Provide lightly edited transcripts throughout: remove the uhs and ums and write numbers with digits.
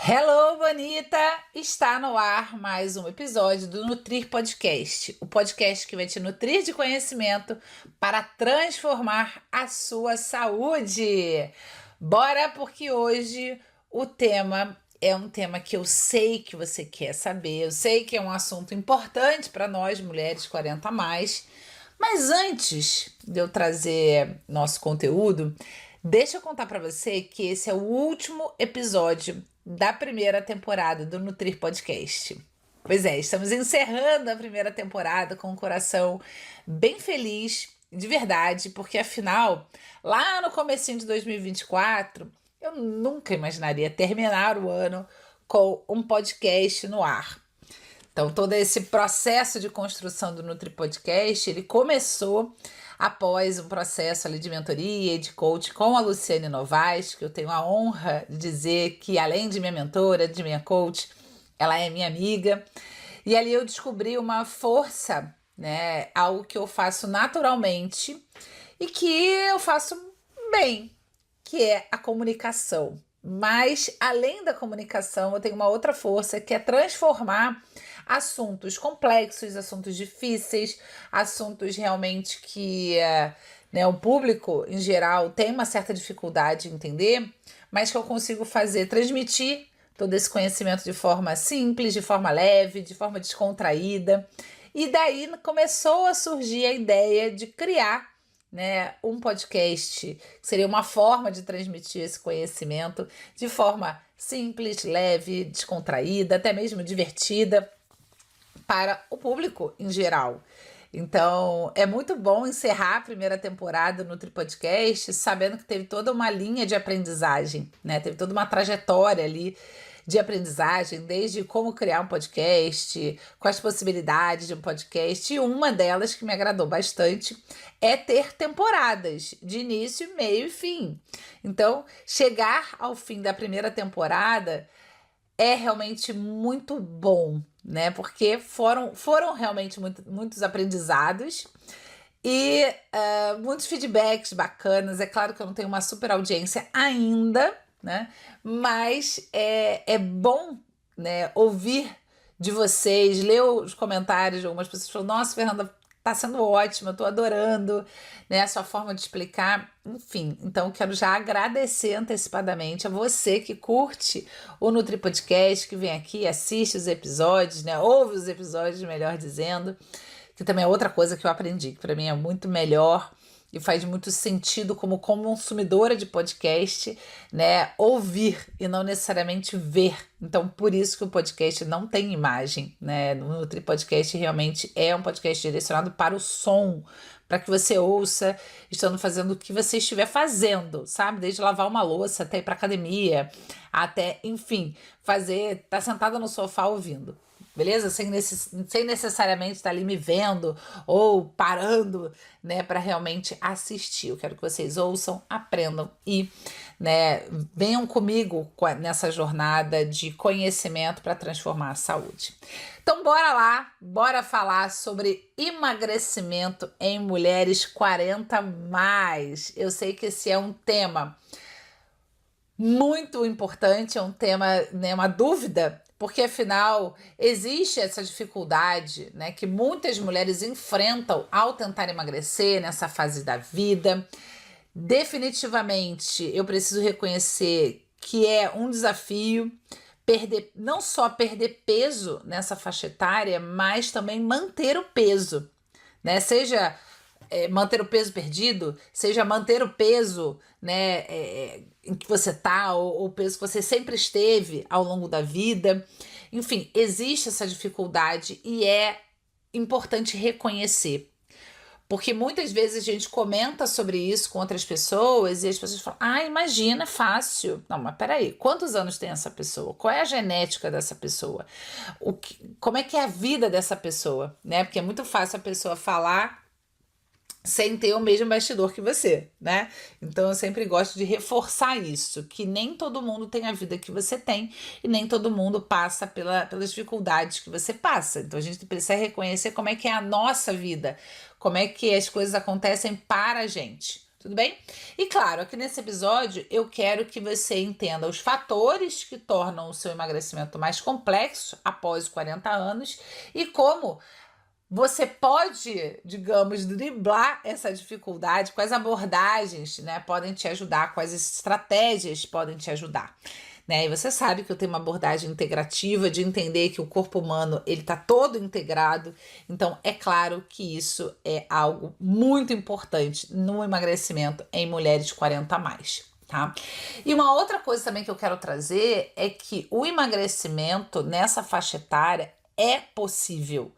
Hello, bonita! Está no ar mais um episódio do Nutrir Podcast, o podcast que vai te nutrir de conhecimento para transformar a sua saúde. Bora, porque hoje o tema é um tema que eu sei que você quer saber, eu sei que é um assunto importante para nós, mulheres 40 a mais, mas antes de eu trazer nosso conteúdo, deixa eu contar para você que esse é o último episódio da primeira temporada do Nutrir Podcast. Pois é, estamos encerrando a primeira temporada com um coração bem feliz, de verdade, porque afinal, lá no comecinho de 2024, eu nunca imaginaria terminar o ano com um podcast no ar. Então, todo esse processo de construção do Nutri Podcast, ele começou após um processo ali de mentoria e de coach com a Luciane Novaes, que eu tenho a honra de dizer que, além de minha mentora, de minha coach, ela é minha amiga. E ali eu descobri uma força, né? Algo que eu faço naturalmente e que eu faço bem, que é a comunicação. Mas, além da comunicação, eu tenho uma outra força que é transformar assuntos complexos, assuntos difíceis, assuntos realmente que né, o público, em geral, tem uma certa dificuldade em entender, mas que eu consigo transmitir todo esse conhecimento de forma simples, de forma leve, de forma descontraída. E daí começou a surgir a ideia de criar, né, um podcast, que seria uma forma de transmitir esse conhecimento de forma simples, leve, descontraída, até mesmo divertida para o público em geral. Então, é muito bom encerrar a primeira temporada no Nutri Podcast sabendo que teve toda uma linha de aprendizagem, né? Teve toda uma trajetória ali de aprendizagem, desde como criar um podcast, quais possibilidades de um podcast, e uma delas que me agradou bastante é ter temporadas de início, meio e fim. Então, chegar ao fim da primeira temporada é realmente muito bom, né? Porque foram realmente muitos aprendizados e muitos feedbacks bacanas. É claro que eu não tenho uma super audiência ainda, né? Mas é bom, né, ouvir de vocês, ler os comentários de algumas pessoas falando: nossa, Fernanda, tá sendo ótimo, eu tô adorando, né, a sua forma de explicar, enfim. Então, quero já agradecer antecipadamente a você que curte o Nutri Podcast, que vem aqui, assiste os episódios, né, ouve os episódios, melhor dizendo, que também é outra coisa que eu aprendi, que para mim é muito melhor e faz muito sentido como consumidora de podcast, né, ouvir e não necessariamente ver. Então, por isso que o podcast não tem imagem, né? O Nutri Podcast realmente é um podcast direcionado para o som, para que você ouça estando fazendo o que você estiver fazendo, sabe? Desde lavar uma louça até ir para academia, até, enfim, tá sentada no sofá ouvindo. Beleza? Sem necessariamente estar ali me vendo ou parando, né, para realmente assistir. Eu quero que vocês ouçam, aprendam e, né, venham comigo nessa jornada de conhecimento para transformar a saúde. Então, bora lá, bora falar sobre emagrecimento em mulheres 40 mais. Eu sei que esse é um tema muito importante, é um tema, né, uma dúvida, porque afinal existe essa dificuldade, né, que muitas mulheres enfrentam ao tentar emagrecer nessa fase da vida. Definitivamente, eu preciso reconhecer que é um desafio não só perder peso nessa faixa etária, mas também manter o peso, né? Seja manter o peso perdido, seja manter o peso, né, em que você está, ou o peso que você sempre esteve ao longo da vida. Enfim, existe essa dificuldade e é importante reconhecer. Porque muitas vezes a gente comenta sobre isso com outras pessoas e as pessoas falam: ah, imagina, é fácil. Não, mas peraí, quantos anos tem essa pessoa? Qual é a genética dessa pessoa? Como é que é a vida dessa pessoa? Né? Porque é muito fácil a pessoa falar sem ter o mesmo bastidor que você, né? Então eu sempre gosto de reforçar isso, que nem todo mundo tem a vida que você tem e nem todo mundo passa pelas dificuldades que você passa. Então a gente precisa reconhecer como é que é a nossa vida, como é que as coisas acontecem para a gente. Tudo bem? E claro, aqui nesse episódio eu quero que você entenda os fatores que tornam o seu emagrecimento mais complexo após os 40 anos e como você pode, digamos, driblar essa dificuldade, quais abordagens, né, podem te ajudar, quais estratégias podem te ajudar. Né? E você sabe que eu tenho uma abordagem integrativa de entender que o corpo humano ele está todo integrado. Então, é claro que isso é algo muito importante no emagrecimento em mulheres 40 a mais. Tá? E uma outra coisa também que eu quero trazer é que o emagrecimento nessa faixa etária é possível.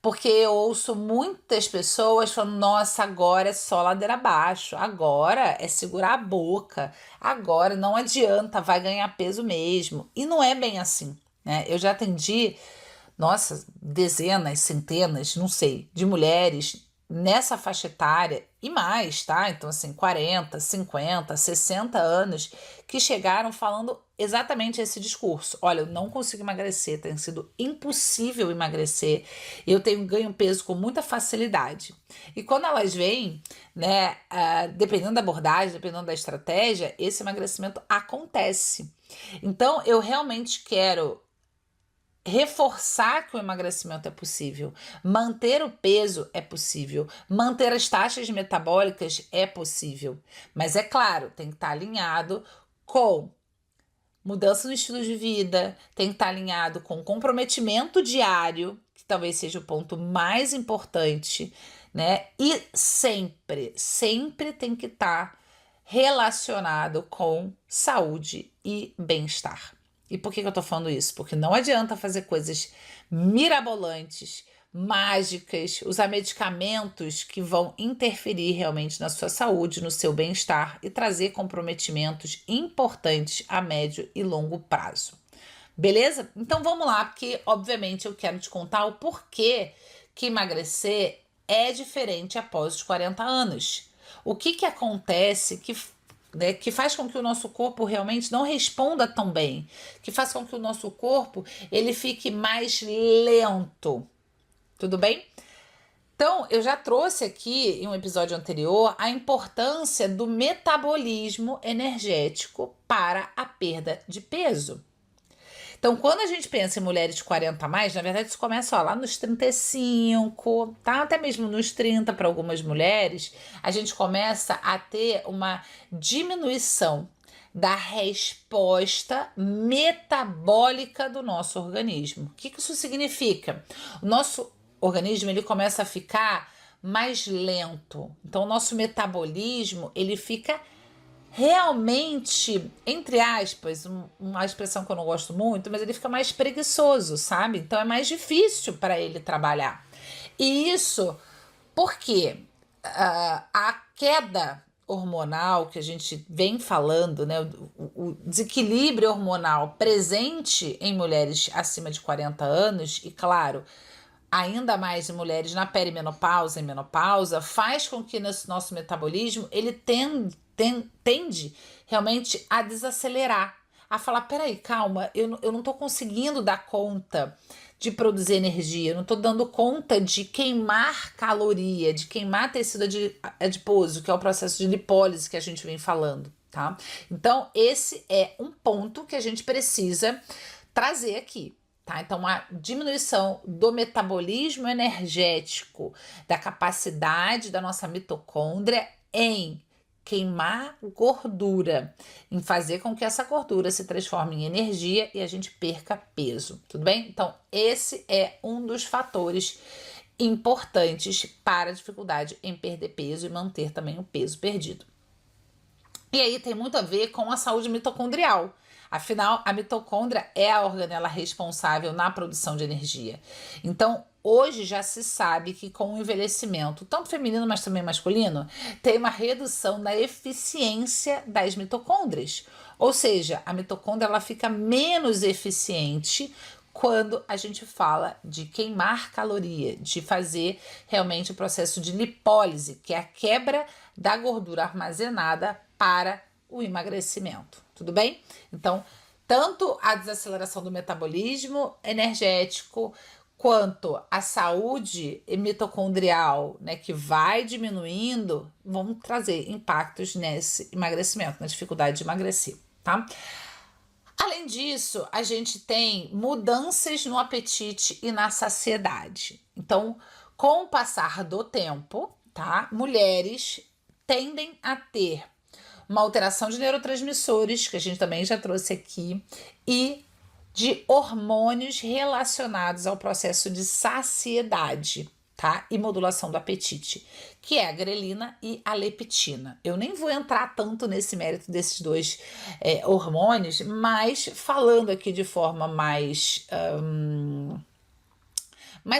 Porque eu ouço muitas pessoas falando, nossa, agora é só ladeira abaixo, agora é segurar a boca, agora não adianta, vai ganhar peso mesmo. E não é bem assim, né? Eu já atendi, nossa, dezenas, centenas, não sei, de mulheres nessa faixa etária e mais, tá? Então, assim, 40, 50, 60 anos que chegaram falando exatamente esse discurso. Olha, eu não consigo emagrecer, tem sido impossível emagrecer, eu tenho ganho peso com muita facilidade. E quando elas vêm, né, dependendo da abordagem, dependendo da estratégia, esse emagrecimento acontece. Então, eu realmente quero reforçar que o emagrecimento é possível, manter o peso é possível, manter as taxas metabólicas é possível, mas é claro, tem que estar alinhado com mudança no estilo de vida, tem que estar alinhado com comprometimento diário, que talvez seja o ponto mais importante, né? E sempre tem que estar relacionado com saúde e bem-estar. E por que eu tô falando isso? Porque não adianta fazer coisas mirabolantes, mágicas, usar medicamentos que vão interferir realmente na sua saúde, no seu bem-estar e trazer comprometimentos importantes a médio e longo prazo. Beleza? Então vamos lá, porque obviamente eu quero te contar o porquê que emagrecer é diferente após os 40 anos. O que acontece que faz com que o nosso corpo realmente não responda tão bem, que faz com que o nosso corpo ele fique mais lento. Tudo bem? Então, eu já trouxe aqui em um episódio anterior a importância do metabolismo energético para a perda de peso. Então, quando a gente pensa em mulheres de 40 a mais, na verdade isso começa lá nos 35, tá? Até mesmo nos 30 para algumas mulheres, a gente começa a ter uma diminuição da resposta metabólica do nosso organismo. O que isso significa? O nosso organismo ele começa a ficar mais lento. Então, o nosso metabolismo ele fica realmente, entre aspas, uma expressão que eu não gosto muito, mas ele fica mais preguiçoso, sabe? Então é mais difícil para ele trabalhar. E isso porque a queda hormonal que a gente vem falando, né, o desequilíbrio hormonal presente em mulheres acima de 40 anos, e claro, ainda mais em mulheres na perimenopausa e menopausa, faz com que nosso metabolismo ele tende realmente a desacelerar, a falar, peraí, calma, eu não tô conseguindo dar conta de produzir energia, eu não tô dando conta de queimar caloria, de queimar tecido adiposo, que é o processo de lipólise que a gente vem falando, tá? Então, esse é um ponto que a gente precisa trazer aqui. Tá? Então, a diminuição do metabolismo energético, da capacidade da nossa mitocôndria em queimar gordura, em fazer com que essa gordura se transforme em energia e a gente perca peso, tudo bem? Então, esse é um dos fatores importantes para a dificuldade em perder peso e manter também o peso perdido. E aí tem muito a ver com a saúde mitocondrial. Afinal, a mitocôndria é a organela responsável na produção de energia. Então, hoje já se sabe que com o envelhecimento, tanto feminino, mas também masculino, tem uma redução da eficiência das mitocôndrias. Ou seja, a mitocôndria ela fica menos eficiente quando a gente fala de queimar caloria, de fazer realmente o processo de lipólise, que é a quebra da gordura armazenada para o emagrecimento, tudo bem? Então, tanto a desaceleração do metabolismo energético, quanto a saúde mitocondrial, né, que vai diminuindo, vão trazer impactos nesse emagrecimento, na dificuldade de emagrecer, tá? Além disso, a gente tem mudanças no apetite e na saciedade. Então, com o passar do tempo, tá? Mulheres tendem a ter uma alteração de neurotransmissores, que a gente também já trouxe aqui, e de hormônios relacionados ao processo de saciedade, tá? E modulação do apetite, que é a grelina e a leptina. Eu nem vou entrar tanto nesse mérito desses dois hormônios, mas falando aqui de forma mais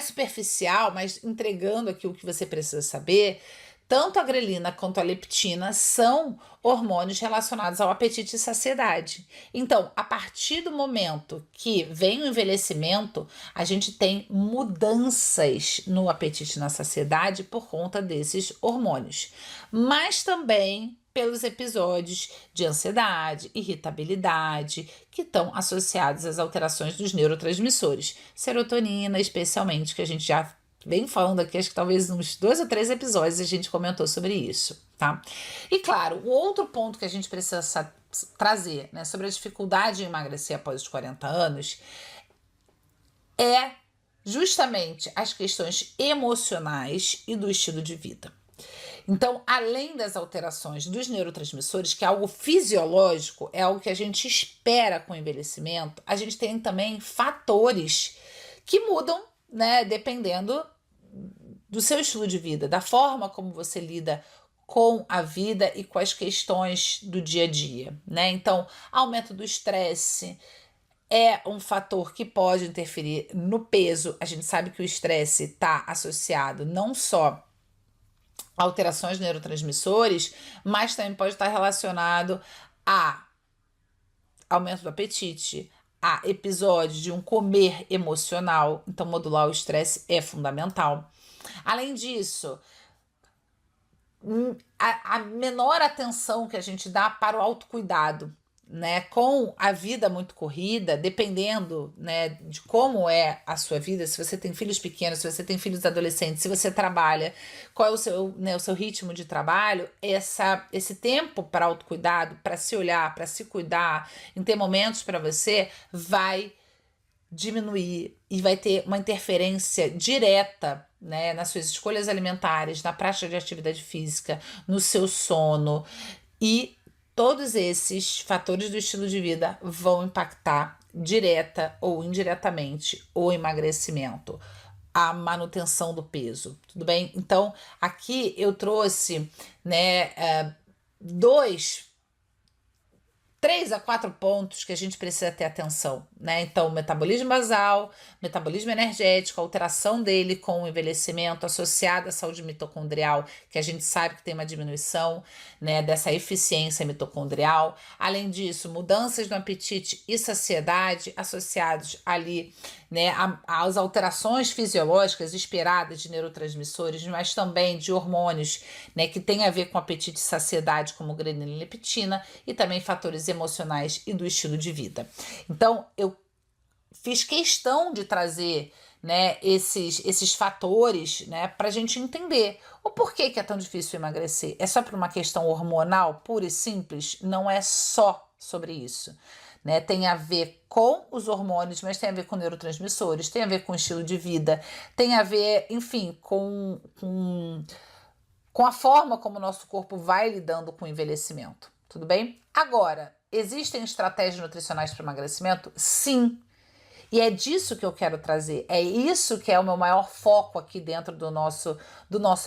superficial, mas entregando aqui o que você precisa saber, tanto a grelina quanto a leptina são hormônios relacionados ao apetite e saciedade. Então, a partir do momento que vem o envelhecimento, a gente tem mudanças no apetite e na saciedade por conta desses hormônios. Mas também pelos episódios de ansiedade, irritabilidade, que estão associados às alterações dos neurotransmissores. Serotonina, especialmente, que a gente já vem falando aqui, acho que talvez uns 2 ou 3 episódios a gente comentou sobre isso, tá? E claro, o outro ponto que a gente precisa trazer, né, sobre a dificuldade de emagrecer após os 40 anos é justamente as questões emocionais e do estilo de vida. Então, além das alterações dos neurotransmissores, que é algo fisiológico, é algo que a gente espera com o envelhecimento, a gente tem também fatores que mudam, né, dependendo do seu estilo de vida, da forma como você lida com a vida e com as questões do dia a dia, né? Então, aumento do estresse é um fator que pode interferir no peso. A gente sabe que o estresse está associado não só alterações de neurotransmissores, mas também pode estar relacionado a aumento do apetite, a episódios de um comer emocional. Então, modular o estresse é fundamental. Além disso, a menor atenção que a gente dá para o autocuidado, né, com a vida muito corrida, dependendo, né, de como é a sua vida, se você tem filhos pequenos, se você tem filhos adolescentes, se você trabalha, qual é o seu, né, o seu ritmo de trabalho, esse tempo para autocuidado, para se olhar, para se cuidar, em ter momentos para você, vai diminuir e vai ter uma interferência direta, né, nas suas escolhas alimentares, na prática de atividade física, no seu sono, e todos esses fatores do estilo de vida vão impactar direta ou indiretamente o emagrecimento, a manutenção do peso, tudo bem? Então, aqui eu trouxe, né, 3 a 4 pontos que a gente precisa ter atenção, né? Então, metabolismo basal, metabolismo energético, alteração dele com o envelhecimento associada à saúde mitocondrial, que a gente sabe que tem uma diminuição, né, dessa eficiência mitocondrial. Além disso, mudanças no apetite e saciedade associados ali, né, às alterações fisiológicas esperadas de neurotransmissores, mas também de hormônios, né, que tem a ver com apetite e saciedade, como grelina e leptina, e também fatores emocionais e do estilo de vida. Então, eu fiz questão de trazer, né, esses fatores, né, para a gente entender o porquê que é tão difícil emagrecer. É só por uma questão hormonal pura e simples? Não é só sobre isso. Né? Tem a ver com os hormônios, mas tem a ver com neurotransmissores, tem a ver com o estilo de vida, tem a ver, enfim, com a forma como o nosso corpo vai lidando com o envelhecimento. Tudo bem? Agora, existem estratégias nutricionais para emagrecimento? Sim. E é disso que eu quero trazer. É isso que é o meu maior foco aqui dentro do nosso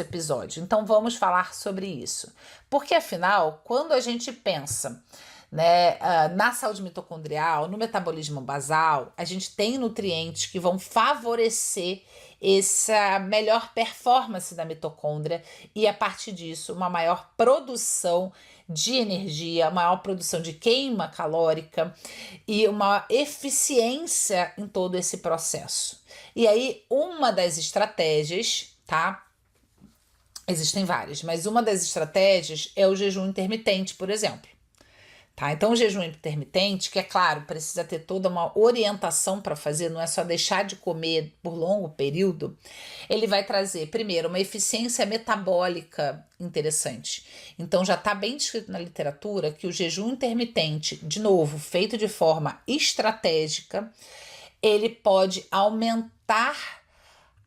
episódio. Então vamos falar sobre isso. Porque afinal, quando a gente pensa, né, na saúde mitocondrial, no metabolismo basal, a gente tem nutrientes que vão favorecer essa melhor performance da mitocôndria e, a partir disso, uma maior produção de energia, maior produção de queima calórica e uma eficiência em todo esse processo. E aí, uma das estratégias, tá? Existem várias, mas uma das estratégias é o jejum intermitente, por exemplo. Tá? Então, o jejum intermitente, que é claro, precisa ter toda uma orientação para fazer, não é só deixar de comer por longo período, ele vai trazer, primeiro, uma eficiência metabólica interessante. Então, já está bem descrito na literatura que o jejum intermitente, de novo, feito de forma estratégica, ele pode aumentar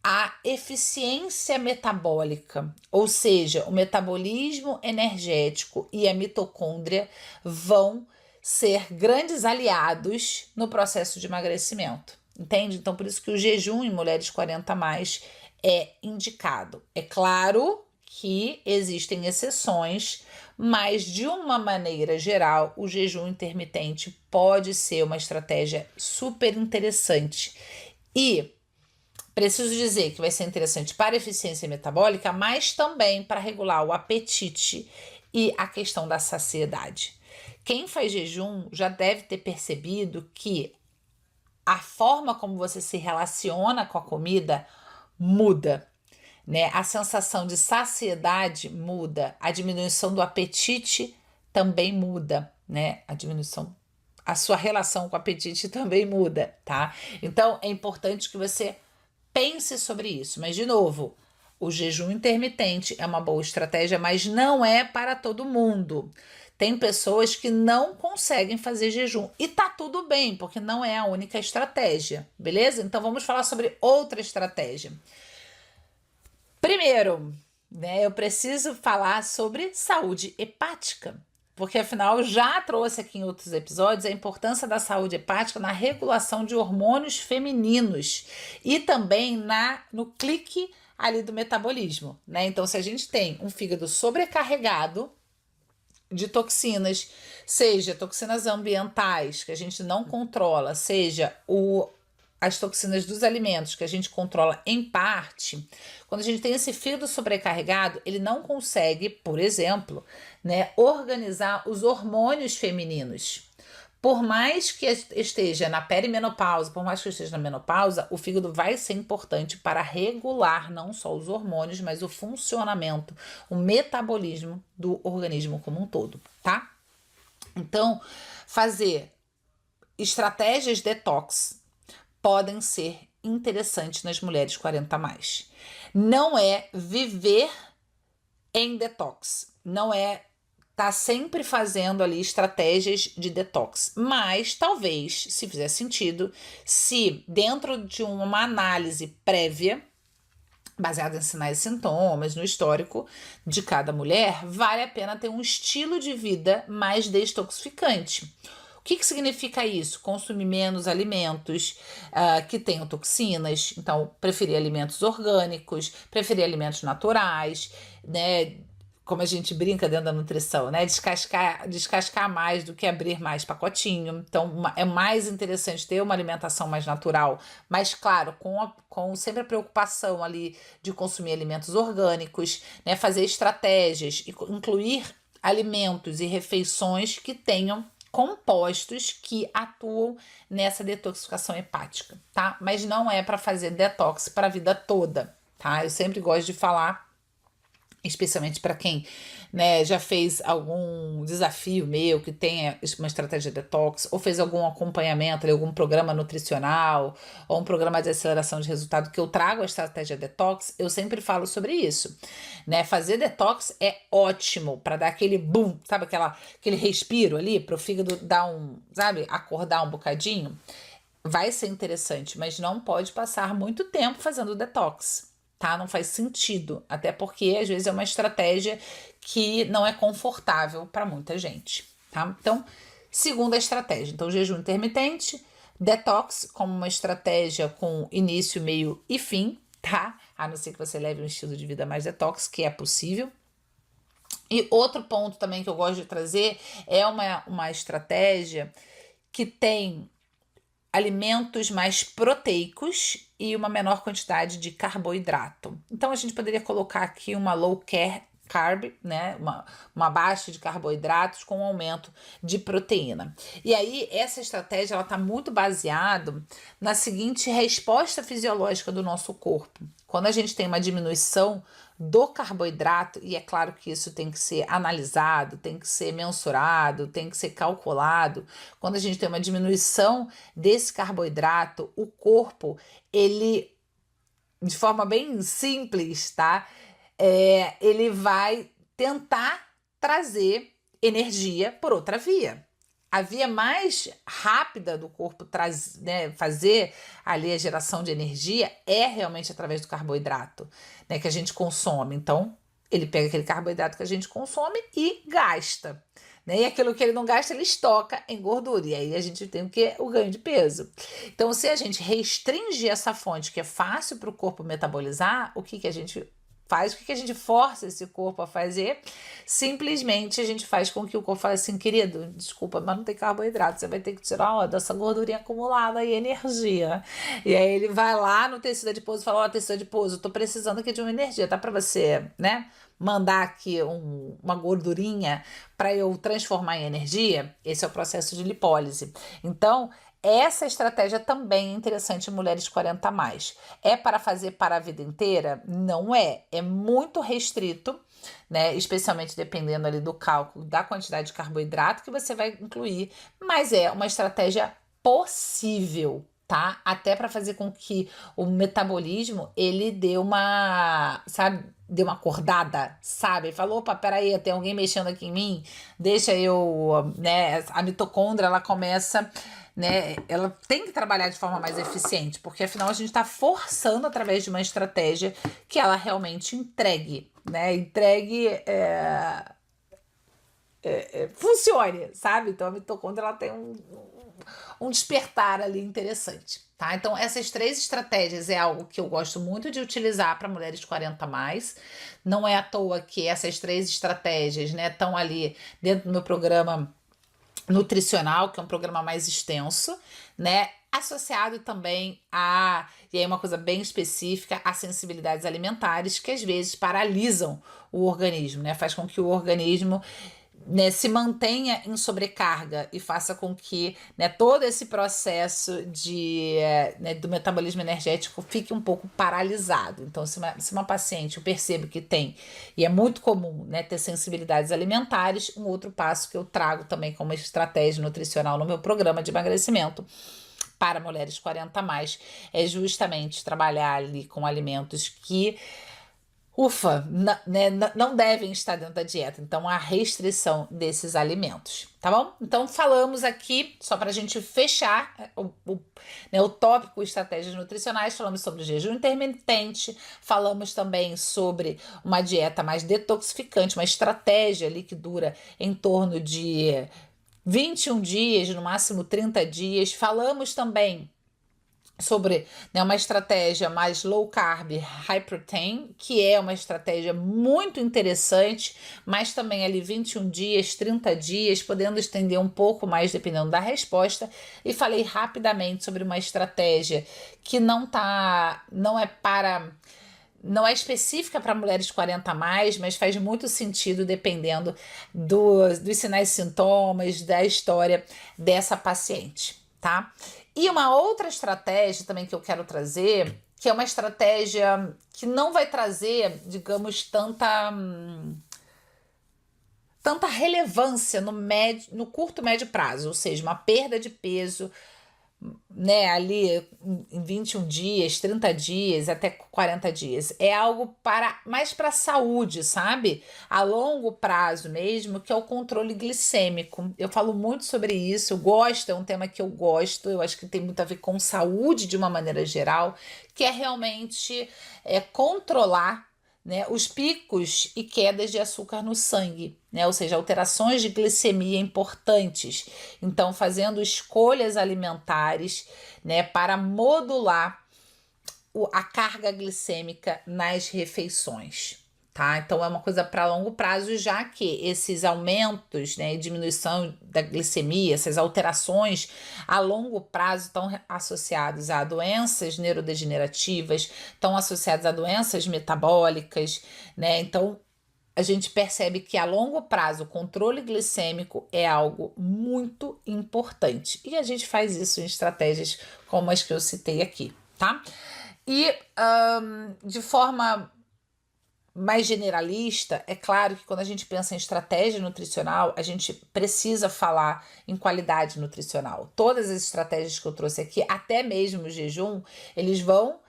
a eficiência metabólica, ou seja, o metabolismo energético e a mitocôndria vão ser grandes aliados no processo de emagrecimento, entende? Então, por isso que o jejum em mulheres 40 a mais é indicado. É claro que existem exceções, mas de uma maneira geral, o jejum intermitente pode ser uma estratégia super interessante. E preciso dizer que vai ser interessante para a eficiência metabólica, mas também para regular o apetite e a questão da saciedade. Quem faz jejum já deve ter percebido que a forma como você se relaciona com a comida muda, né? A sensação de saciedade muda, a diminuição do apetite também muda, né? A sua relação com o apetite também muda, tá? Então é importante que você pense sobre isso, mas de novo, o jejum intermitente é uma boa estratégia, mas não é para todo mundo. Tem pessoas que não conseguem fazer jejum e tá tudo bem, porque não é a única estratégia, beleza? Então vamos falar sobre outra estratégia. Primeiro, né, eu preciso falar sobre saúde hepática. Porque afinal eu já trouxe aqui em outros episódios a importância da saúde hepática na regulação de hormônios femininos e também no clique ali do metabolismo, né? Então, se a gente tem um fígado sobrecarregado de toxinas, seja toxinas ambientais que a gente não controla, seja as toxinas dos alimentos que a gente controla em parte, quando a gente tem esse fígado sobrecarregado, ele não consegue, por exemplo, né, organizar os hormônios femininos. Por mais que esteja na perimenopausa, por mais que esteja na menopausa, o fígado vai ser importante para regular não só os hormônios, mas o funcionamento, o metabolismo do organismo como um todo, tá? Então, fazer estratégias detox podem ser interessantes nas mulheres 40 a mais. Não é viver em detox, não é tá sempre fazendo ali estratégias de detox, mas talvez, se fizer sentido, se dentro de uma análise prévia, baseada em sinais e sintomas, no histórico de cada mulher, vale a pena ter um estilo de vida mais detoxificante. O que significa isso? Consumir menos alimentos que tenham toxinas, então preferir alimentos orgânicos, preferir alimentos naturais, né? Como a gente brinca dentro da nutrição, né? Descascar mais do que abrir mais pacotinho. Então, é mais interessante ter uma alimentação mais natural, mas claro, com sempre a preocupação ali de consumir alimentos orgânicos, né? Fazer estratégias e incluir alimentos e refeições que tenham compostos que atuam nessa detoxificação hepática, tá? Mas não é para fazer detox para a vida toda, tá? Eu sempre gosto de falar, especialmente para quem, né, já fez algum desafio meu que tenha uma estratégia detox ou fez algum acompanhamento, algum programa nutricional ou um programa de aceleração de resultado que eu trago a estratégia detox, eu sempre falo sobre isso, né? Fazer detox é ótimo para dar aquele boom, sabe, aquele respiro ali para o fígado dar acordar um bocadinho. Vai ser interessante, mas não pode passar muito tempo fazendo detox. Tá? Não faz sentido, até porque às vezes é uma estratégia que não é confortável para muita gente, tá? Então, segunda estratégia, então jejum intermitente, detox como uma estratégia com início, meio e fim, tá? A não ser que você leve um estilo de vida mais detox, que é possível. E outro ponto também que eu gosto de trazer é uma estratégia que tem alimentos mais proteicos e uma menor quantidade de carboidrato. Então a gente poderia colocar aqui uma low carb, né? Uma baixa de carboidratos com um aumento de proteína. E aí essa estratégia ela está muito baseada na seguinte resposta fisiológica do nosso corpo. quando a gente tem uma diminuição do carboidrato, e é claro que isso tem que ser analisado, tem que ser mensurado, tem que ser calculado, quando a gente tem uma diminuição desse carboidrato, o corpo, ele, de forma bem simples, tá? Ele vai tentar trazer energia por outra via. A via mais rápida do corpo fazer ali a geração de energia é realmente através do carboidrato, né, que a gente consome. Então, ele pega aquele carboidrato que a gente consome e gasta. Né? E aquilo que ele não gasta, ele estoca em gordura. E aí a gente tem o ganho de peso. Então, se a gente restringe essa fonte que é fácil para o corpo metabolizar, o que a gente faz? O que a gente força esse corpo a fazer? Simplesmente a gente faz com que o corpo fale assim, querido, desculpa, mas não tem carboidrato, você vai ter que tirar dessa gordurinha acumulada e energia. E aí ele vai lá no tecido adiposo e fala, tecido adiposo, eu tô precisando aqui de uma energia, tá para você, né? Mandar aqui uma gordurinha para eu transformar em energia. Esse é o processo de lipólise. Então, essa estratégia também é interessante em mulheres 40 a mais. É para fazer para a vida inteira? Não é. É muito restrito, né? Especialmente dependendo ali do cálculo da quantidade de carboidrato que você vai incluir. Mas é uma estratégia possível, tá? Até para fazer com que o metabolismo, ele dê uma, sabe? Deu uma acordada, sabe? Ele falou, opa, peraí, tem alguém mexendo aqui em mim, deixa eu, né? A mitocôndria, ela começa, né? Ela tem que trabalhar de forma mais eficiente, porque afinal a gente está forçando através de uma estratégia que ela realmente entregue, né? Funcione, sabe? Então a mitocôndria, ela tem um despertar ali interessante, tá? Então essas 3 estratégias é algo que eu gosto muito de utilizar para mulheres 40 a mais. Não é à toa que essas 3 estratégias, né, estão ali dentro do meu programa nutricional, que é um programa mais extenso, né? Associado também e aí uma coisa bem específica, a sensibilidades alimentares, que às vezes paralisam o organismo, né? Faz com que o organismo, né, se mantenha em sobrecarga e faça com que, né, todo esse processo do metabolismo energético fique um pouco paralisado. Então, se uma paciente eu percebo que tem, e é muito comum, né, ter sensibilidades alimentares, um outro passo que eu trago também como estratégia nutricional no meu programa de emagrecimento para mulheres 40 a mais é justamente trabalhar ali com alimentos que não devem estar dentro da dieta. Então, a restrição desses alimentos, tá bom? Então, falamos aqui, só para a gente fechar o tópico estratégias nutricionais, falamos sobre o jejum intermitente, falamos também sobre uma dieta mais detoxificante, uma estratégia ali que dura em torno de 21 dias, no máximo 30 dias. Falamos também sobre, né, uma estratégia mais low carb, high protein, que é uma estratégia muito interessante, mas também ali 21 dias, 30 dias, podendo estender um pouco mais dependendo da resposta. E falei rapidamente sobre uma estratégia que não é específica para mulheres 40 a mais, mas faz muito sentido dependendo dos sinais e sintomas, da história dessa paciente, tá? E uma outra estratégia também que eu quero trazer, que é uma estratégia que não vai trazer, digamos, tanta relevância no curto, médio prazo, ou seja, uma perda de peso, né, ali em 21 dias, 30 dias, até 40 dias. É algo mais para a saúde, sabe? A longo prazo mesmo, que é o controle glicêmico. Eu falo muito sobre isso, é um tema que eu gosto, eu acho que tem muito a ver com saúde de uma maneira geral, que é realmente controlar, né, os picos e quedas de açúcar no sangue, né, ou seja, alterações de glicemia importantes. Então, fazendo escolhas alimentares, né, para modular a carga glicêmica nas refeições. Tá? Então é uma coisa para longo prazo, já que esses aumentos, né, e diminuição da glicemia, essas alterações a longo prazo estão associados a doenças neurodegenerativas, estão associados a doenças metabólicas, né? Então a gente percebe que a longo prazo o controle glicêmico é algo muito importante e a gente faz isso em estratégias como as que eu citei aqui, tá? E de forma mais generalista, é claro que quando a gente pensa em estratégia nutricional, a gente precisa falar em qualidade nutricional. Todas as estratégias que eu trouxe aqui, até mesmo o jejum, eles vão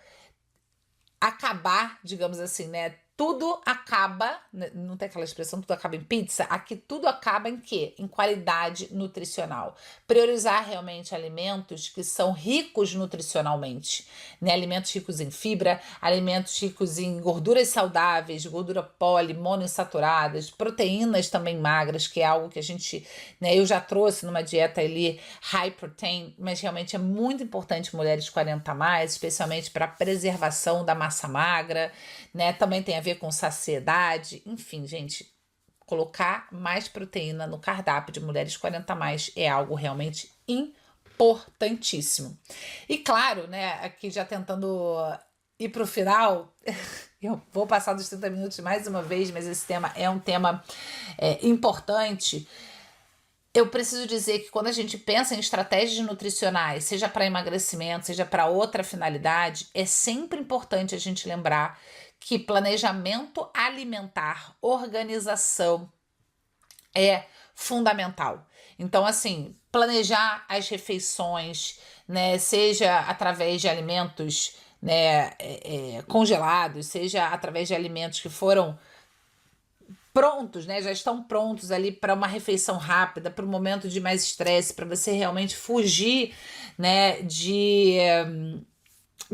acabar, digamos assim, né? Tudo acaba, não tem aquela expressão, tudo acaba em pizza? Aqui tudo acaba em quê? Em qualidade nutricional. Priorizar realmente alimentos que são ricos nutricionalmente, né? Alimentos ricos em fibra, alimentos ricos em gorduras saudáveis, gordura poli, monoinsaturadas, proteínas também magras, que é algo que a gente, né? Eu já trouxe numa dieta ali high protein, mas realmente é muito importante mulheres 40 a mais, especialmente para preservação da massa magra, né? Também tem a ver com saciedade, enfim, gente, colocar mais proteína no cardápio de mulheres 40 a mais é algo realmente importantíssimo. E claro, né, aqui já tentando ir para o final, eu vou passar dos 30 minutos mais uma vez, mas esse tema é um tema importante. Eu preciso dizer que quando a gente pensa em estratégias nutricionais, seja para emagrecimento, seja para outra finalidade, é sempre importante a gente lembrar que planejamento alimentar, organização é fundamental. Então, assim, planejar as refeições, né, seja através de alimentos, né, congelados, seja através de alimentos que foram prontos, né? Já estão prontos ali para uma refeição rápida, para um momento de mais estresse, para você realmente fugir, né, de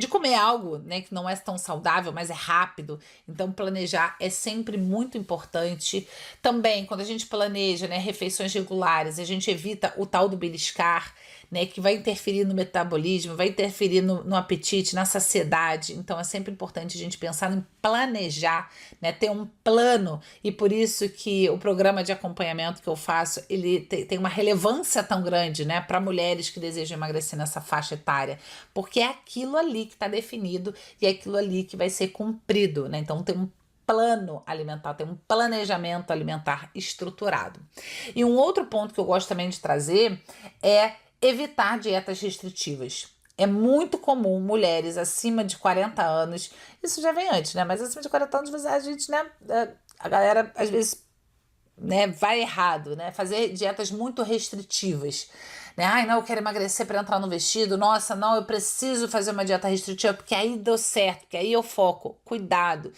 comer algo, né, que não é tão saudável, mas é rápido. Então, planejar é sempre muito importante. Também, quando a gente planeja, né, refeições regulares, a gente evita o tal do beliscar, né, que vai interferir no metabolismo, vai interferir no apetite, na saciedade. Então, é sempre importante a gente pensar em planejar, né, ter um plano. E por isso que o programa de acompanhamento que eu faço, ele tem uma relevância tão grande, né, para mulheres que desejam emagrecer nessa faixa etária, porque é aquilo ali que está definido e é aquilo ali que vai ser cumprido, né? Então, tem um plano alimentar, tem um planejamento alimentar estruturado. E um outro ponto que eu gosto também de trazer é evitar dietas restritivas. É muito comum mulheres acima de 40 anos, isso já vem antes, né? Mas acima de 40 anos, a gente, né? A galera, às vezes, né, vai errado, né? Fazer dietas muito restritivas. Né? Ai, não, eu quero emagrecer para entrar no vestido. Nossa, não, eu preciso fazer uma dieta restritiva porque aí deu certo, porque aí eu foco. Cuidado.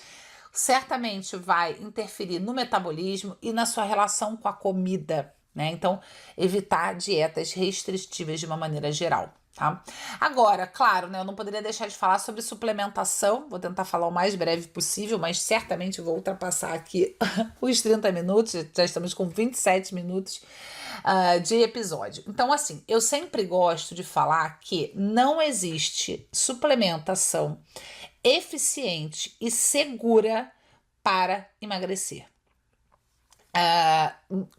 Certamente vai interferir no metabolismo e na sua relação com a comida, né? Então, evitar dietas restritivas de uma maneira geral, tá? Agora, claro, né, eu não poderia deixar de falar sobre suplementação, vou tentar falar o mais breve possível, mas certamente vou ultrapassar aqui os 30 minutos, já estamos com 27 minutos de episódio. Então, assim, eu sempre gosto de falar que não existe suplementação eficiente e segura para emagrecer.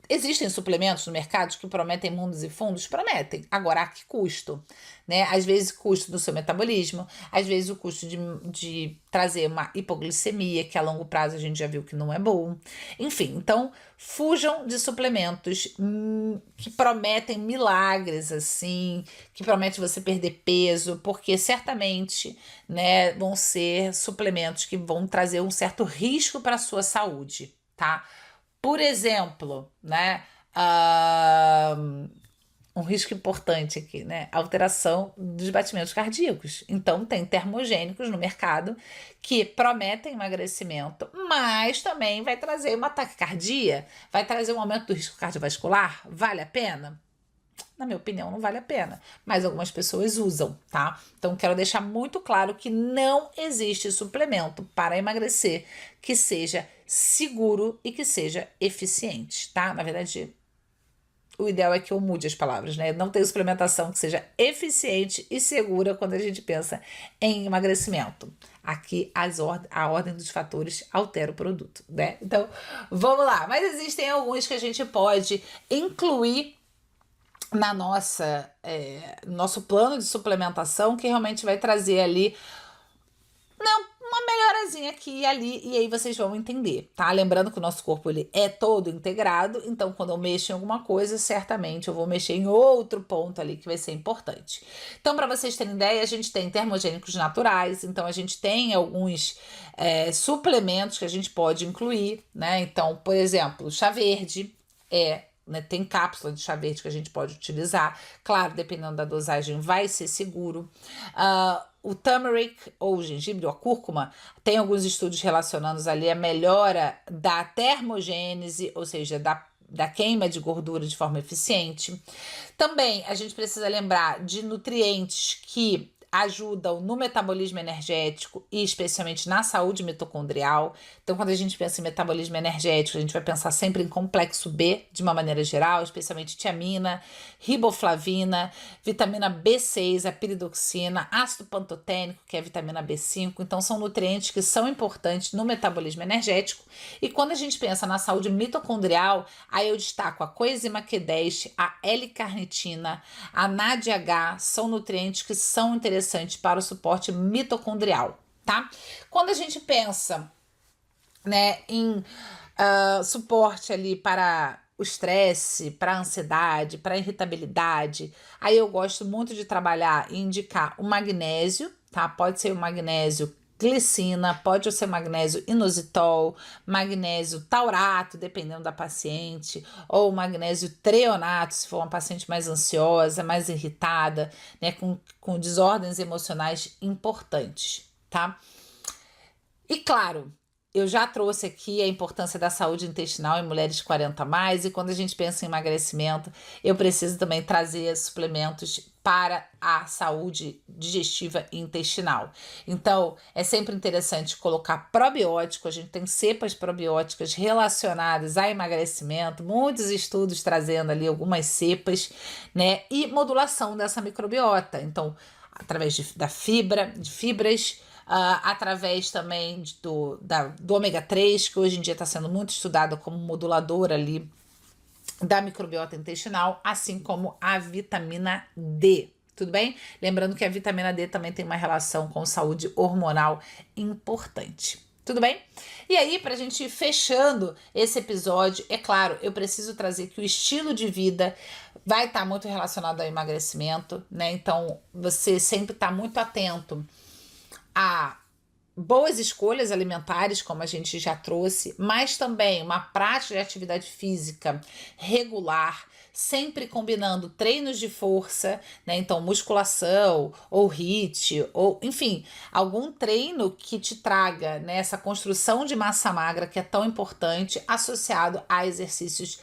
Existem suplementos no mercado que prometem mundos e fundos? Prometem. Agora, a que custo? Né? Às vezes, custo do seu metabolismo, às vezes, o custo de trazer uma hipoglicemia, que a longo prazo a gente já viu que não é bom. Enfim, então, fujam de suplementos que prometem milagres, assim, que prometem você perder peso, porque certamente, né, vão ser suplementos que vão trazer um certo risco para a sua saúde, tá? Por exemplo, né, um risco importante aqui, né, alteração dos batimentos cardíacos. Então, tem termogênicos no mercado que prometem emagrecimento, mas também vai trazer uma taquicardia, vai trazer um aumento do risco cardiovascular. Vale a pena? Na minha opinião, não vale a pena, mas algumas pessoas usam, tá? Então, quero deixar muito claro que não existe suplemento para emagrecer que seja seguro e que seja eficiente, tá? Na verdade, o ideal é que eu mude as palavras, né? Não tem suplementação que seja eficiente e segura quando a gente pensa em emagrecimento. Aqui a ordem dos fatores altera o produto, né? Então, vamos lá. Mas existem alguns que a gente pode incluir na nosso plano de suplementação, que realmente vai trazer ali uma melhora devagarzinho aqui e ali, e aí vocês vão entender, tá? Lembrando que o nosso corpo ele é todo integrado, então quando eu mexo em alguma coisa, certamente eu vou mexer em outro ponto ali que vai ser importante. Então, para vocês terem ideia, a gente tem termogênicos naturais, então a gente tem alguns suplementos que a gente pode incluir, né? Então, por exemplo, chá verde né, tem cápsula de chá verde que a gente pode utilizar. Claro, dependendo da dosagem, vai ser seguro. O turmeric, ou o gengibre, ou a cúrcuma, tem alguns estudos relacionando ali a melhora da termogênese, ou seja, da queima de gordura de forma eficiente. Também a gente precisa lembrar de nutrientes que ajudam no metabolismo energético e especialmente na saúde mitocondrial. Então, quando a gente pensa em metabolismo energético, a gente vai pensar sempre em complexo B, de uma maneira geral, especialmente tiamina, riboflavina, vitamina B6, a piridoxina, ácido pantotênico, que é a vitamina B5. Então, são nutrientes que são importantes no metabolismo energético. E quando a gente pensa na saúde mitocondrial, aí eu destaco a coenzima Q10, a L-carnitina, a NADH, são nutrientes que são interessantes para o suporte mitocondrial, tá? Quando a gente pensa, né, em suporte ali para o estresse, para a ansiedade, para a irritabilidade, aí eu gosto muito de trabalhar e indicar o magnésio, tá? Pode ser o magnésio glicina, pode ser magnésio inositol, magnésio taurato, dependendo da paciente, ou magnésio treonato, se for uma paciente mais ansiosa, mais irritada, né, com desordens emocionais importantes, tá? E claro, eu já trouxe aqui a importância da saúde intestinal em mulheres 40 a mais, e quando a gente pensa em emagrecimento, eu preciso também trazer suplementos para a saúde digestiva e intestinal. Então, é sempre interessante colocar probiótico, a gente tem cepas probióticas relacionadas a emagrecimento, muitos estudos trazendo ali algumas cepas, né, e modulação dessa microbiota. Então, através de fibras, através também do ômega 3, que hoje em dia está sendo muito estudado como modulador ali da microbiota intestinal, assim como a vitamina D. Tudo bem? Lembrando que a vitamina D também tem uma relação com saúde hormonal importante. Tudo bem? E aí, para a gente ir fechando esse episódio, é claro, eu preciso trazer que o estilo de vida vai estar muito relacionado ao emagrecimento, né? Então, você sempre está muito atento a boas escolhas alimentares, como a gente já trouxe, mas também uma prática de atividade física regular, sempre combinando treinos de força, né? Então, musculação, ou HIIT, ou enfim, algum treino que te traga, né, essa construção de massa magra que é tão importante, associado a exercícios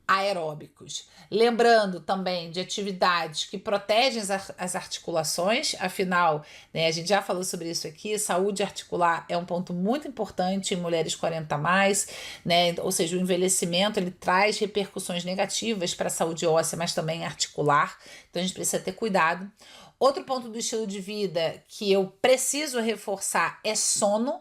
aeróbicos. Lembrando também de atividades que protegem as articulações, afinal, né, a gente já falou sobre isso aqui, saúde articular é um ponto muito importante em mulheres 40 a mais, né, ou seja, o envelhecimento ele traz repercussões negativas para a saúde óssea, mas também articular, então a gente precisa ter cuidado. Outro ponto do estilo de vida que eu preciso reforçar é sono,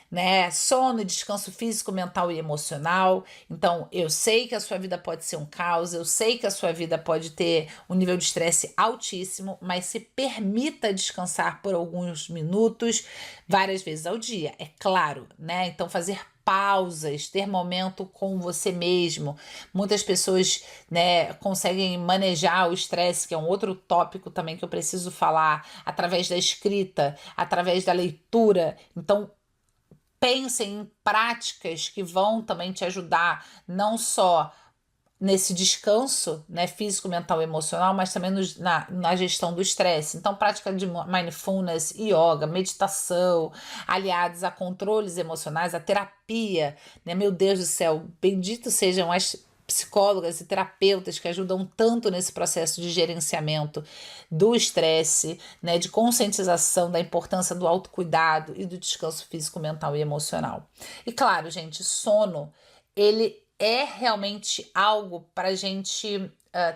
né? Sono, descanso físico, mental e emocional. Então, eu sei que a sua vida pode ser um caos, eu sei que a sua vida pode ter um nível de estresse altíssimo, mas se permita descansar por alguns minutos, várias vezes ao dia, é claro, né? Então, fazer pausas, ter momento com você mesmo. Muitas pessoas, né, conseguem manejar o estresse, que é um outro tópico também que eu preciso falar, através da escrita, através da leitura. Então, pensem em práticas que vão também te ajudar, não só nesse descanso, né, físico, mental e emocional, mas também na gestão do estresse. Então, prática de mindfulness, yoga, meditação, aliados a controles emocionais, a terapia, né? Meu Deus do céu, bendito sejam as psicólogas e terapeutas que ajudam tanto nesse processo de gerenciamento do estresse, né, de conscientização da importância do autocuidado e do descanso físico, mental e emocional. E claro, gente, sono, ele é realmente algo para a gente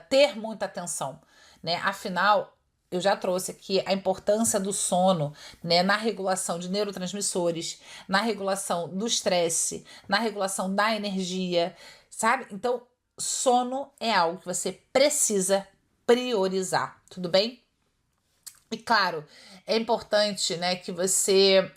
ter muita atenção, né? Afinal, eu já trouxe aqui a importância do sono, né, na regulação de neurotransmissores, na regulação do estresse, na regulação da energia, sabe? Então, sono é algo que você precisa priorizar, tudo bem? E claro, é importante, né, que você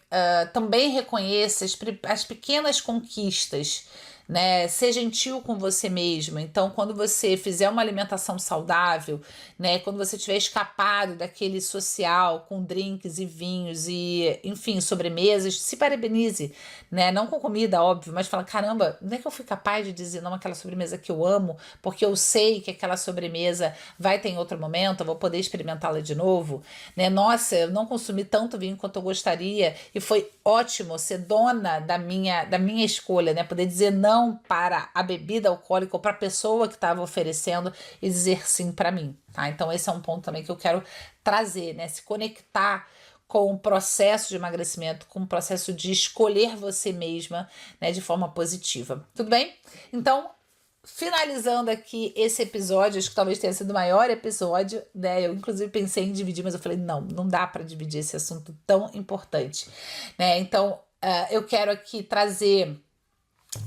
também reconheça as pequenas conquistas, né? Ser gentil com você mesmo. Então, quando você fizer uma alimentação saudável, né, quando você tiver escapado daquele social com drinks e vinhos e, enfim, sobremesas, se parabenize, né? Não com comida, óbvio, mas fala, caramba, não é que eu fui capaz de dizer não àquela sobremesa que eu amo, porque eu sei que aquela sobremesa vai ter em outro momento, eu vou poder experimentá-la de novo, né? Nossa, eu não consumi tanto vinho quanto eu gostaria e foi ótimo ser dona da minha escolha, né? Poder dizer não para a bebida alcoólica ou para a pessoa que estava oferecendo e dizer sim para mim, tá? Então esse é um ponto também que eu quero trazer, né? Se conectar com o processo de emagrecimento, com o processo de escolher você mesma, né, de forma positiva. Tudo bem? Então, finalizando aqui esse episódio, acho que talvez tenha sido o maior episódio, né? Eu inclusive pensei em dividir, mas eu falei, não dá para dividir esse assunto tão importante, né? Então, eu quero aqui trazer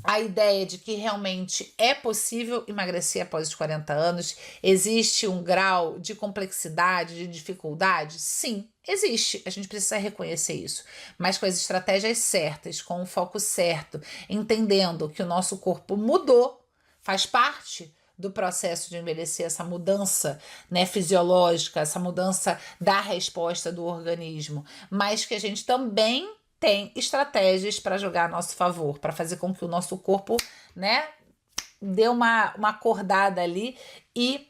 a ideia de que realmente é possível emagrecer após os 40 anos. Existe um grau de complexidade, de dificuldade? Sim, existe. A gente precisa reconhecer isso. Mas com as estratégias certas, com o foco certo, entendendo que o nosso corpo mudou, faz parte do processo de envelhecer, essa mudança, né, fisiológica, essa mudança da resposta do organismo, mas que a gente também tem estratégias para jogar a nosso favor, para fazer com que o nosso corpo, né, dê uma acordada ali e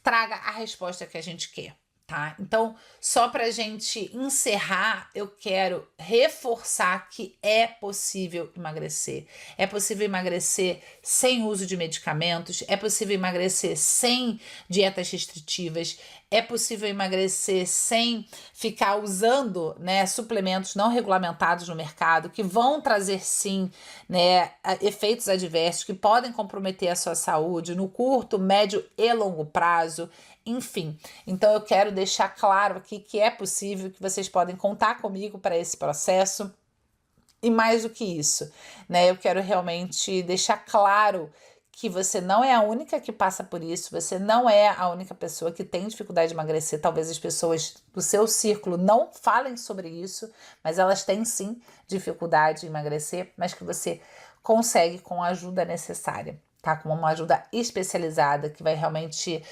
traga a resposta que a gente quer, tá? Então, só para a gente encerrar, eu quero reforçar que é possível emagrecer. É possível emagrecer sem uso de medicamentos, é possível emagrecer sem dietas restritivas, é possível emagrecer sem ficar usando, né, suplementos não regulamentados no mercado, que vão trazer sim, né, efeitos adversos que podem comprometer a sua saúde no curto, médio e longo prazo. Enfim, então eu quero deixar claro aqui que é possível, que vocês podem contar comigo para esse processo. E mais do que isso, né? Eu quero realmente deixar claro que você não é a única que passa por isso, você não é a única pessoa que tem dificuldade de emagrecer. Talvez as pessoas do seu círculo não falem sobre isso, mas elas têm sim dificuldade de emagrecer, mas que você consegue com a ajuda necessária, tá? Com uma ajuda especializada que vai realmente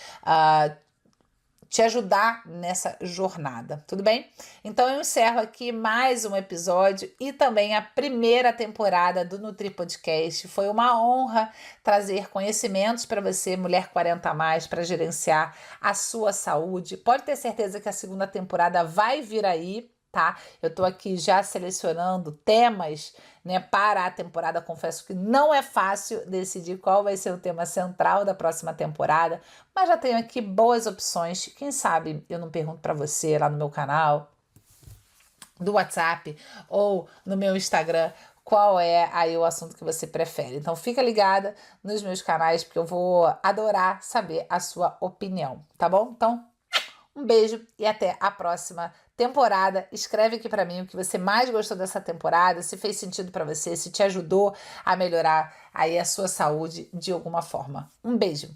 te ajudar nessa jornada, tudo bem? Então eu encerro aqui mais um episódio e também a primeira temporada do Nutri Podcast. Foi uma honra trazer conhecimentos para você, mulher 40 a mais, para gerenciar a sua saúde. Pode ter certeza que a segunda temporada vai vir aí, tá? Eu tô aqui já selecionando temas, né, para a temporada. Confesso que não é fácil decidir qual vai ser o tema central da próxima temporada, mas já tenho aqui boas opções. Quem sabe eu não pergunto para você lá no meu canal do WhatsApp ou no meu Instagram qual é aí o assunto que você prefere. Então fica ligada nos meus canais porque eu vou adorar saber a sua opinião, tá bom? Então um beijo e até a próxima temporada. Escreve aqui para mim o que você mais gostou dessa temporada, se fez sentido para você, se te ajudou a melhorar aí a sua saúde de alguma forma. Um beijo.